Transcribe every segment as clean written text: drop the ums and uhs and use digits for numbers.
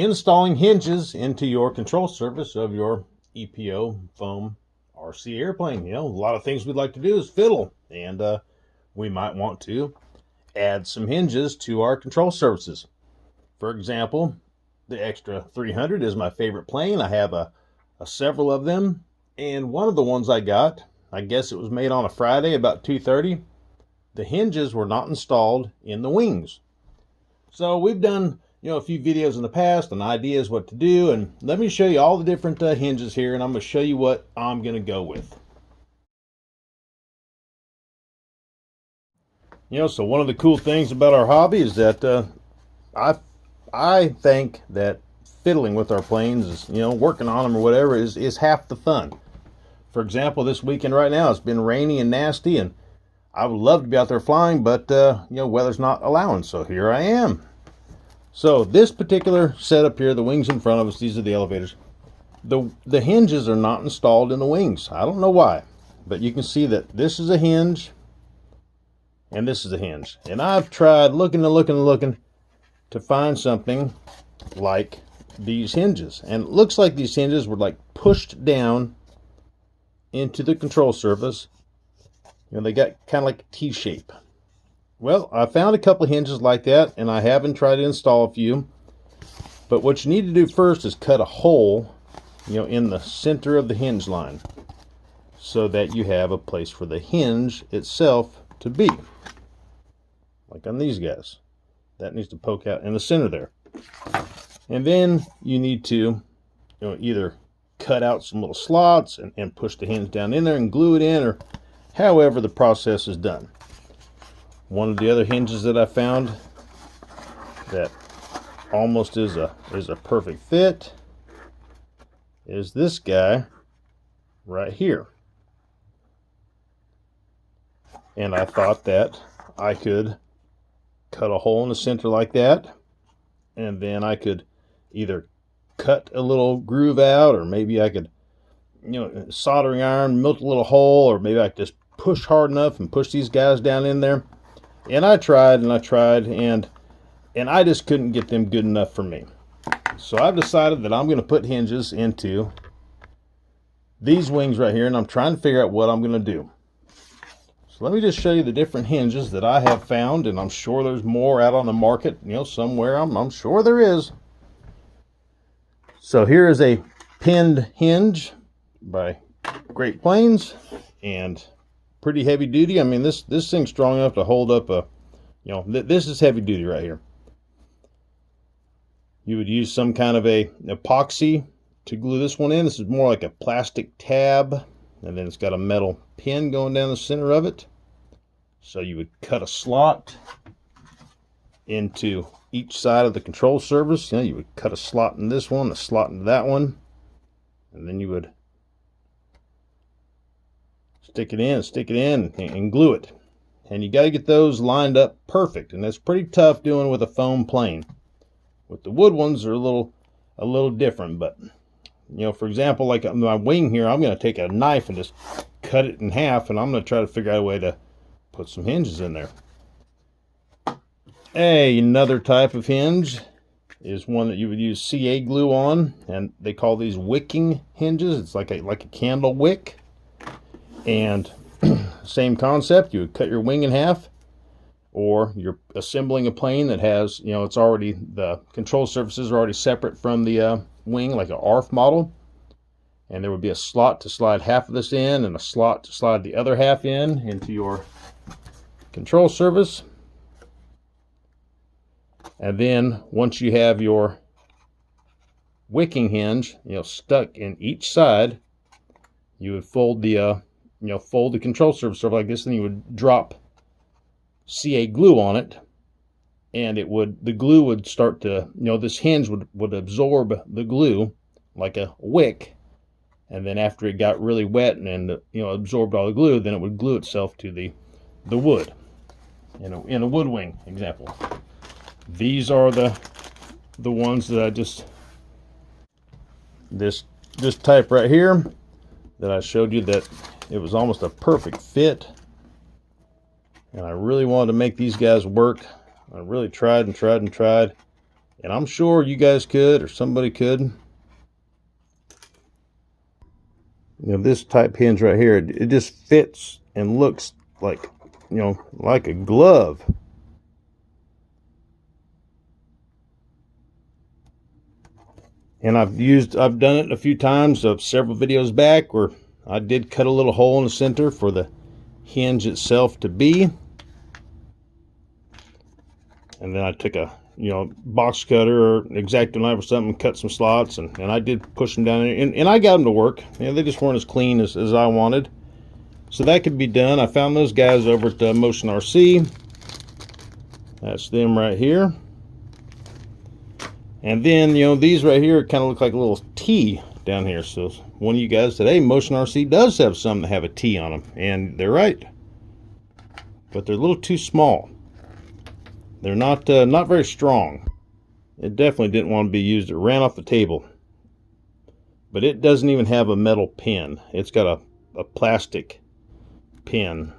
installing hinges into your control surface of your EPO foam RC airplane. You know, a lot of things we'd like to do is fiddle, and we might want to add some hinges to our control surfaces. For example, the Extra 300 is my favorite plane. I have several of them, and one of the ones I got, I guess it was made on a Friday about 2:30. The hinges were not installed in the wings. So we've done, a few videos in the past and ideas what to do, and let me show you all the different hinges here, and I'm going to show you what I'm going to go with. So one of the cool things about our hobby is that I think that fiddling with our planes is, working on them or whatever is half the fun. For example, this weekend right now it's been rainy and nasty, and I would love to be out there flying, but weather's not allowing, so here I am. So this particular setup here, the wings in front of us, these are the elevators. The hinges are not installed in the wings. I don't know why, but you can see that this is a hinge and this is a hinge. And I've tried looking to find something like these hinges. And it looks like these hinges were like pushed down into the control surface. They got kind of like a T shape. Well, I found a couple of hinges like that, and I haven't tried to install a few. But what you need to do first is cut a hole, in the center of the hinge line, so that you have a place for the hinge itself to be. Like on these guys. That needs to poke out in the center there. And then you need to, either cut out some little slots and push the hinge down in there and glue it in, or however the process is done. One of the other hinges that I found that almost is a perfect fit is this guy right here. And I thought that I could cut a hole in the center like that, and then I could either cut a little groove out, or maybe I could, soldering iron, melt a little hole, or maybe I could just push hard enough and push these guys down in there. And I tried, and I just couldn't get them good enough for me. So I've decided that I'm going to put hinges into these wings right here, and I'm trying to figure out what I'm going to do. So let me just show you the different hinges that I have found, and I'm sure there's more out on the market, somewhere. I'm sure there is. So here is a pinned hinge by Great Plains, and pretty heavy duty. I mean, this thing's strong enough to hold up a, this is heavy duty right here. You would use some kind of a epoxy to glue this one in. This is more like a plastic tab, and then it's got a metal pin going down the center of it. So you would cut a slot into each side of the control surface. You would cut a slot in this one, a slot in that one, and then you would stick it in and glue it. And you got to get those lined up perfect, and that's pretty tough doing with a foam plane. With the wood ones are a little different, but for example, like my wing here, I'm going to take a knife and just cut it in half, and I'm going to try to figure out a way to put some hinges in there. Another type of hinge is one that you would use CA glue on, and they call these wicking hinges. It's like a candle wick. And same concept, you would cut your wing in half, or you're assembling a plane that has, it's already, the control surfaces are already separate from the wing, like an ARF model. And there would be a slot to slide half of this in, and a slot to slide the other half into your control surface. And then once you have your wicking hinge, stuck in each side, you would fold the fold the control surface over like this, and you would drop CA glue on it, and the glue would start to, this hinge would absorb the glue like a wick, and then after it got really wet and absorbed all the glue, then it would glue itself to the wood. In a wood wing example. These are the ones that I just, this type right here that I showed you, that it was almost a perfect fit, and I really wanted to make these guys work. I really tried and tried and tried, And I'm sure you guys could, or somebody could. You know, this type hinge right here, it just fits and looks like, you know, like a glove. And I've done it a few times, several videos back, where I did cut a little hole in the center for the hinge itself to be. And then I took a, you know, box cutter or an X-Acto knife or something, cut some slots, and I did push them down there, and I got them to work. You know, they just weren't as clean as I wanted. So that could be done. I found those guys over at Motion RC. That's them right here. And then, you know, these right here kind of look like a little T down here. So one of you guys said, hey, Motion RC does have some that have a T on them. And they're right. But they're a little too small. They're not very strong. It definitely didn't want to be used. It ran off the table. But it doesn't even have a metal pin. It's got a plastic pin.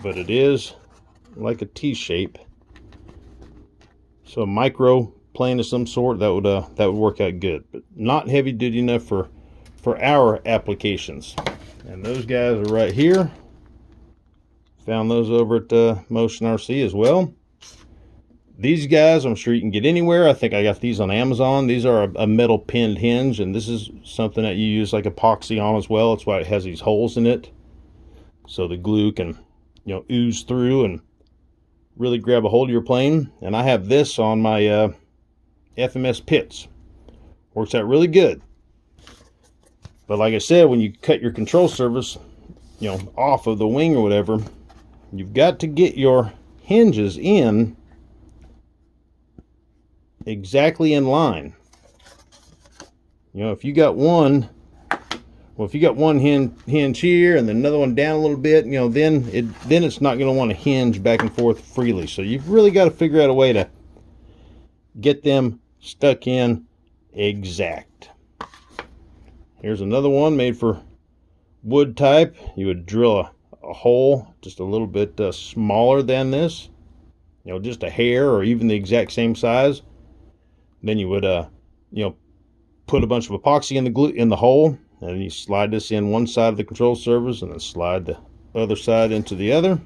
But it is like a T shape. So a micro plane of some sort, that would work out good. But not heavy duty enough for our applications. And those guys are right here. Found those over at Motion RC as well. These guys, I'm sure you can get anywhere. I think I got these on Amazon. These are a metal pinned hinge, and this is something that you use like epoxy on as well. That's why it has these holes in it, so the glue can, you know, ooze through and really grab a hold of your plane. And I have this on my FMS pits. Works out really good. But like I said, when you cut your control surface, you know, off of the wing or whatever, you've got to get your hinges in exactly in line. You know, if you got one, well, if you got one hinge here and then another one down a little bit, you know, then it's not going to want to hinge back and forth freely. So you've really got to figure out a way to get them stuck in exact. Here's another one made for wood type. You would drill a hole just a little bit smaller than this, you know, just a hair or even the exact same size. Then you would you know, put a bunch of epoxy in the glue in the hole, and then you slide this in one side of the control surface and then slide the other side into the other.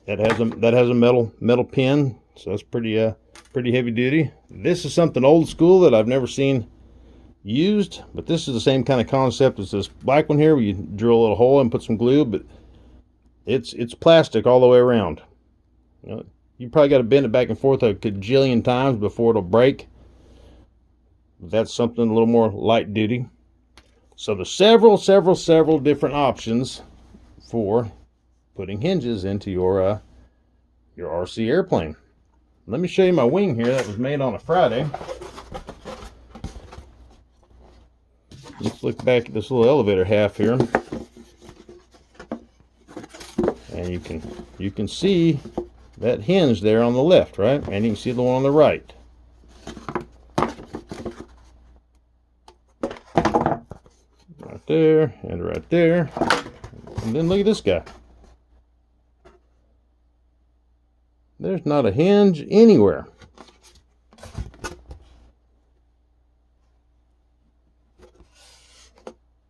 That has a metal pin, so that's pretty heavy duty. This is something old school that I've never seen used, but this is the same kind of concept as this black one here, where you drill a little hole and put some glue, but it's plastic all the way around. You know, you probably got to bend it back and forth a gajillion times before it'll break. That's something a little more light duty. So there's several different options for putting hinges into your RC airplane. Let me show you my wing here that was made on a Friday. Let's look back at this little elevator half here, and you can see that hinge there on the left, right? And you can see the one on the right. Right there and right there. And then look at this guy. There's not a hinge anywhere.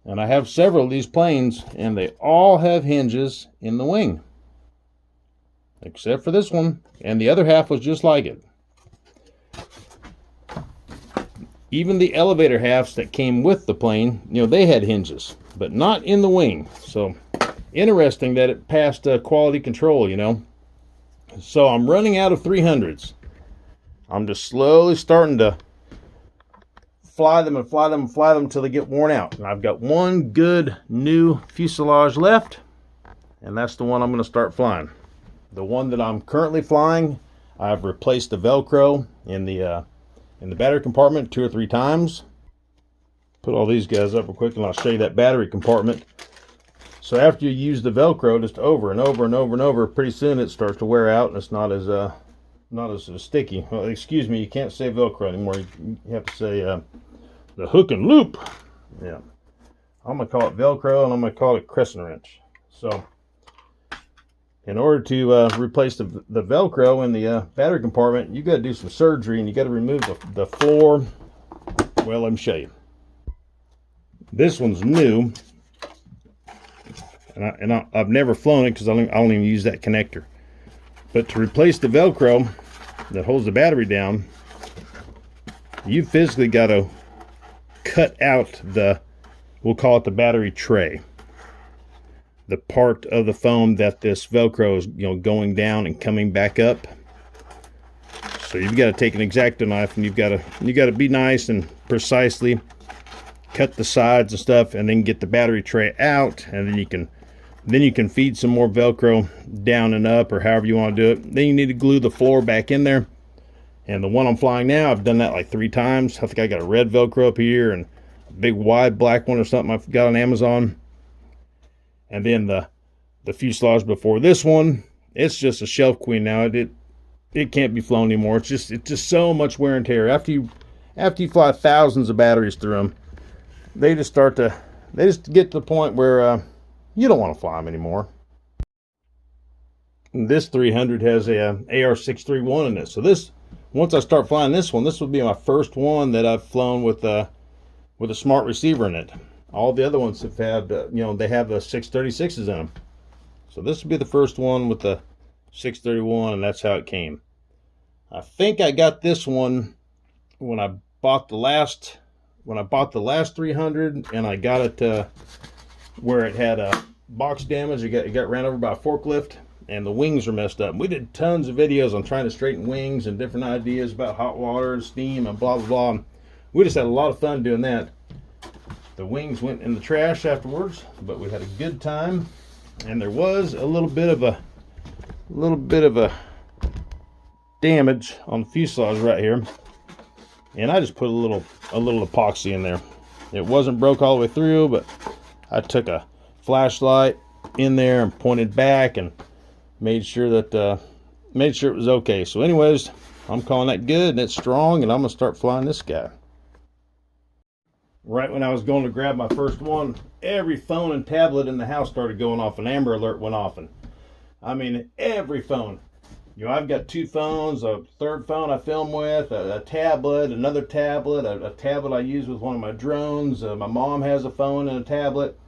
And I have several of these planes, and they all have hinges in the wing. Except for this one. And the other half was just like it. Even the elevator halves that came with the plane, you know, they had hinges, but not in the wing. So, interesting that it passed quality control, you know. So, I'm running out of 300s. I'm just slowly starting to fly them until they get worn out. And I've got one good new fuselage left, and that's the one I'm going to start flying. The one that I'm currently flying, I've replaced the Velcro in the battery compartment 2 or 3 times. Put all these guys up real quick, and I'll show you that battery compartment. So after you use the Velcro just over and over and over and over, pretty soon it starts to wear out, and it's not as sticky. Well, excuse me, you can't say Velcro anymore. You have to say the hook and loop. Yeah. I'm going to call it Velcro, and I'm going to call it a crescent wrench. So in order to replace the Velcro in the battery compartment, you got to do some surgery, and you got to remove the floor. Well, let me show you. This one's new, and I've never flown it because I don't even use that connector. But to replace the Velcro that holds the battery down, you physically got to cut out we'll call it the battery tray, the part of the foam that this Velcro is going down and coming back up. So you've got to take an X-Acto knife, and you got to be nice and precisely cut the sides and stuff, and then get the battery tray out, and then you can feed some more Velcro down and up, or however you want to do it. Then you need to glue the floor back in there. And the one I'm flying now, I've done that like 3 times. I think I got a red Velcro up here and a big wide black one or something I've got on Amazon. And then the fuselage before this one, it's just a shelf queen now. It can't be flown anymore. It's just so much wear and tear. After you fly thousands of batteries through them, they just get to the point where you don't want to fly them anymore. And this 300 has a AR631 in it. So once I start flying this one, this will be my first one that I've flown with a smart receiver in it. All the other ones have had, they have the 636s in them. So this will be the first one with the 631, and that's how it came. I think I got this one when I bought the last 300, and I got it where it had a box damage. It got ran over by a forklift, and the wings were messed up. We did tons of videos on trying to straighten wings and different ideas about hot water and steam and blah blah blah. And we just had a lot of fun doing that. The wings went in the trash afterwards, but we had a good time. And there was a little bit of a damage on the fuselage right here, and I just put a little epoxy in there. It wasn't broke all the way through, but I took a flashlight in there and pointed back and made sure it was okay. So anyways, I'm calling that good, and it's strong, and I'm gonna start flying this guy. Right when I was going to grab my first one, every phone and tablet in the house started going off. An Amber Alert went off, and I mean every phone. I've got 2 phones, a third phone I film with, a tablet, another tablet, a tablet I use with one of my drones. My mom has a phone and a tablet.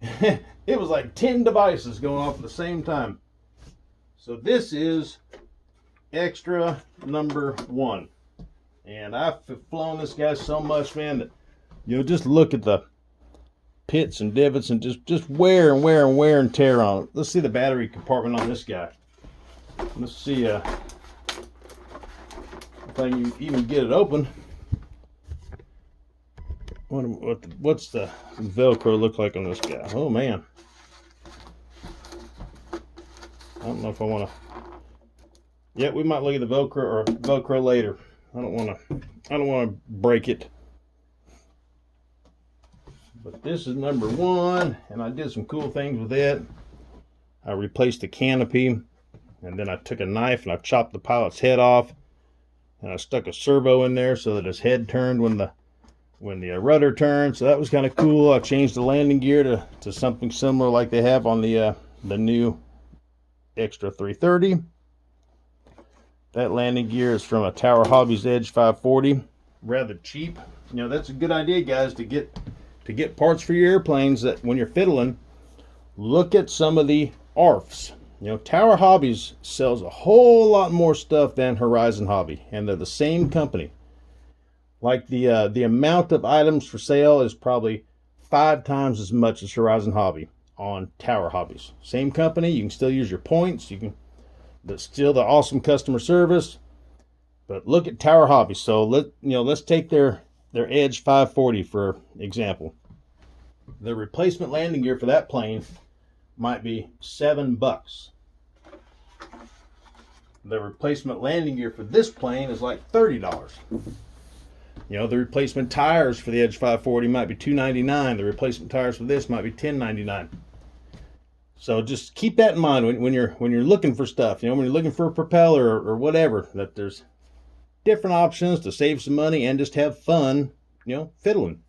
It was like 10 devices going off at the same time. So this is extra number 1. And I've flown this guy so much, man, that just look at the pits and divots and just wear and tear on it. Let's see the battery compartment on this guy. Let's see if I can even get it open. What's the Velcro look like on this guy? Oh man, I don't know if I want to. Yeah, we might look at the Velcro later. I don't want to break it. But this is number 1, and I did some cool things with it. I replaced the canopy, and then I took a knife and I chopped the pilot's head off, and I stuck a servo in there so that his head turned when the rudder turned. So that was kind of cool. I changed the landing gear to something similar like they have on the new Extra 330. That landing gear is from a Tower Hobbies Edge 540. Rather cheap. That's a good idea, guys, to get parts for your airplanes. That when you're fiddling, look at some of the ARFs. Tower Hobbies sells a whole lot more stuff than Horizon Hobby, and they're the same company. Like the amount of items for sale is probably 5 times as much as Horizon Hobby on Tower Hobbies. Same company, you can still use your points. That's still the awesome customer service. But look at Tower Hobby. So let's take their Edge 540 for example. The replacement landing gear for that plane might be $7. The replacement landing gear for this plane is like $30. The replacement tires for the Edge 540 might be $2.99. The replacement tires for this might be $10.99. So just keep that in mind when you're looking for stuff. When you're looking for a propeller or whatever, that there's different options to save some money and just have fun, fiddling.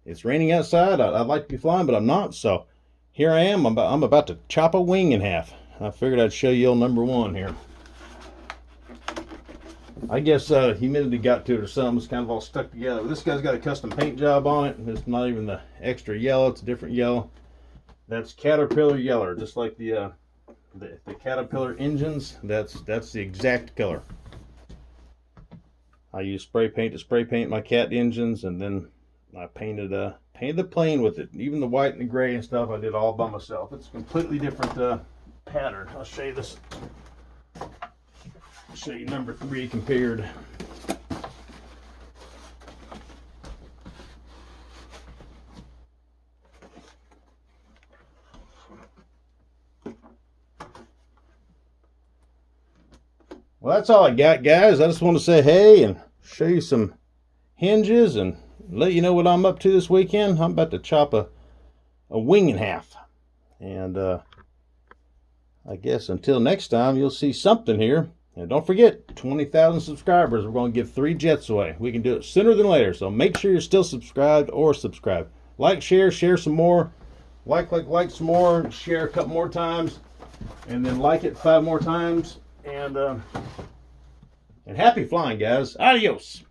It's raining outside. I'd like to be flying, but I'm not. So here I am. I'm about to chop a wing in half. I figured I'd show you number one here. I guess humidity got to it or something. It's kind of all stuck together. This guy's got a custom paint job on it. It's not even the extra yellow. It's a different yellow. That's Caterpillar yellow, just like the Caterpillar engines. That's the exact color. I use spray paint to spray paint my cat engines, and then I painted the plane with it. Even the white and the gray and stuff, I did all by myself. It's a completely different pattern. I'll show you this. I'll show you number 3 compared. Well, that's all I got, guys. I just want to say hey and show you some hinges and let you know what I'm up to this weekend. I'm about to chop a wing in half. And I guess until next time, you'll see something here. And don't forget, 20,000 subscribers. We're going to give 3 jets away. We can do it sooner than later. So make sure you're still subscribed or subscribe. Like, share some more. Like some more. Share a couple more times. And then like it 5 more times. And happy flying, guys. Adios.